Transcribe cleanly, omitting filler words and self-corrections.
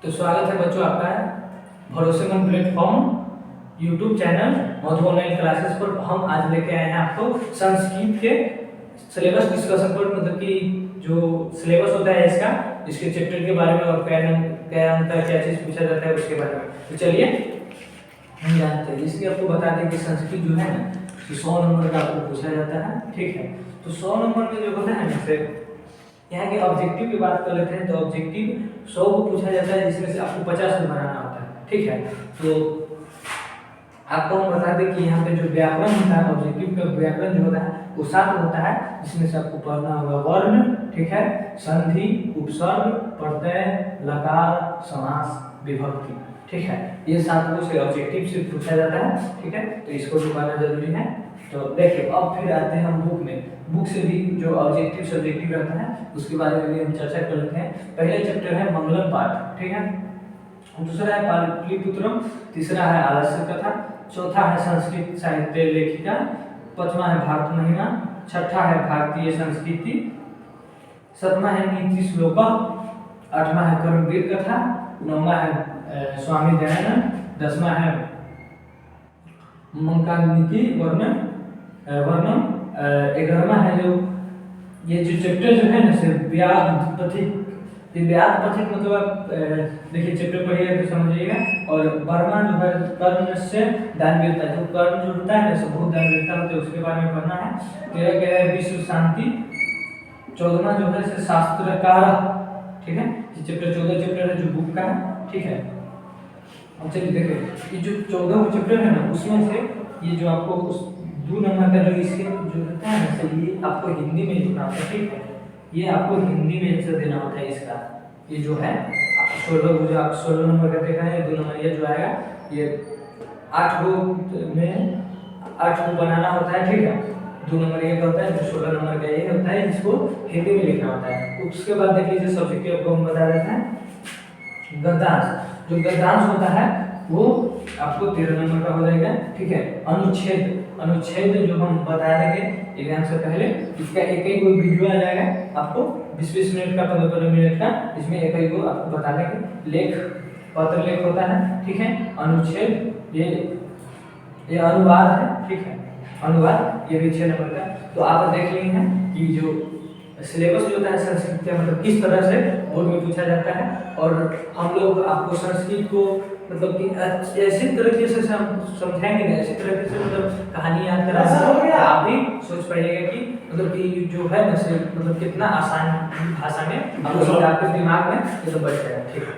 तो स्वागत है बच्चों आपका भरोसेमंद प्लेटफॉर्म यूट्यूब चैनल मधु ऑनलाइन क्लासेस पर। हम आज लेके आए हैं आपको संस्कृत के सिलेबस डिस्कशन पर, मतलब कि जो सिलेबस होता है इसका, इसके चैप्टर के बारे में और क्या अंतर क्या चीज़ पूछा जाता है उसके बारे में। तो चलिए हम जानते हैं। इसलिए आपको बता दें कि संस्कृत जो है ना, 100 नंबर का आपको पूछा जाता है, ठीक है। तो 100 नंबर में जो होता है ना, जैसे यहाँ के ऑब्जेक्टिव की बात कर लेते हैं, तो ऑब्जेक्टिव 100 को पूछा जाता है, जिसमें से आपको 50 में बनाना होता है, ठीक है। तो आपको हम बता दें कि यहाँ पे जो व्याकरण होता है, ऑब्जेक्टिव का व्याकरण जो होता है वो 7 होता है, जिसमें से आपको पढ़ना होगा वर्ण, ठीक है, संधि, उपसर्ग, प्रत्यय, लकार, समास, विभक्ति, ठीक है। ये 7 को से ऑब्जेक्टिव से पूछा जाता है, ठीक है। तो इसको भी पढ़ना जरूरी है। तो देखिए अब फिर आते हैं हम बुक में। बुक से भी जो ऑब्जेक्टिव सब्जेक्टिव रहता है उसके बारे में भी हम चर्चा कर लेते हैं। पहले चैप्टर है मंगलम पाठ, ठीक है। दूसरा है पाटलिपुत्रम, तीसरा है आलस्य कथा, चौथा है संस्कृत साहित्य लेखिका, पांचवा है भारत महिमा, छठा है भारतीय संस्कृति, सातवां है नीति श्लोक, आठवां है कर्मवीर कथा, नौवां है स्वामी दयानंद, 10वां है मंकानिकी वर्णन, 11वां है जो ये जो चैप्टर जो है ना से व्यापथिक, ये व्यापथिक मतलब आप देखिए चैप्टर पढ़िएगा तो समझिएगा। और 12वां जो है कर्ण से दानवीरता, जो कर्ण जो होता है ना, बहुत दानवीरता होता है, उसके बारे में पढ़ना है। 13 क्या है विश्व शांति, 14वां जो है शास्त्रकार, ठीक है। ये चैप्टर 14 चैप्टर है जो बुक का है, ठीक है। अब चलिए देखिए ये जो 14वां चैप्टर है ना, उसमें से ये जो आपको उस 2 नंबर का जो इसके जो होता है ना, तो ये आपको हिंदी में लिखना होता है, ठीक है। ये आपको हिंदी में आंसर देना होता है इसका। ये जो है 16 नंबर का देखा है, 2 नंबर ये जो आएगा, ये 8 को में 8 को बनाना होता है, ठीक है। 2 नंबर ये का होता है, जो 16 नंबर का ये होता है, जिसको हिंदी में लिखना होता है। उसके बाद देख लीजिए सब्जेक्ट आपको हम बता देते हैं। गद्यांश, जो गद्यांश होता है वो आपको 13 नंबर का हो जाएगा, ठीक है। अनुच्छेद, अनुच्छेद जो हम बता देंगे एग्जाम से पहले, इसका एक वीडियो आ जाएगा आपको 20-20 मिनट का, 15-15 मिनट का, इसमें एक को आपको बता देंगे। लेख, पत्र लेख होता है, ठीक है। अनुच्छेद ये अनुवाद है, ठीक है। अनुवाद ये भी 6 नंबर का। तो आप देख लिए हैं कि जो सिलेबस जो होता है संस्कृत का, मतलब किस तरह से बोर्ड में पूछा जाता है। और हम लोग आपको संस्कृत को मतलब कि ऐसी तरीके से समझाएंगे ना, ऐसी तरीके से मतलब कहानी याद कराएंगे, आप भी सोच पाइएगा कि मतलब कि जो है ना से मतलब कितना आसान भाषा में आपको दिमाग में ये तो बैठ जाएगा, ठीक है।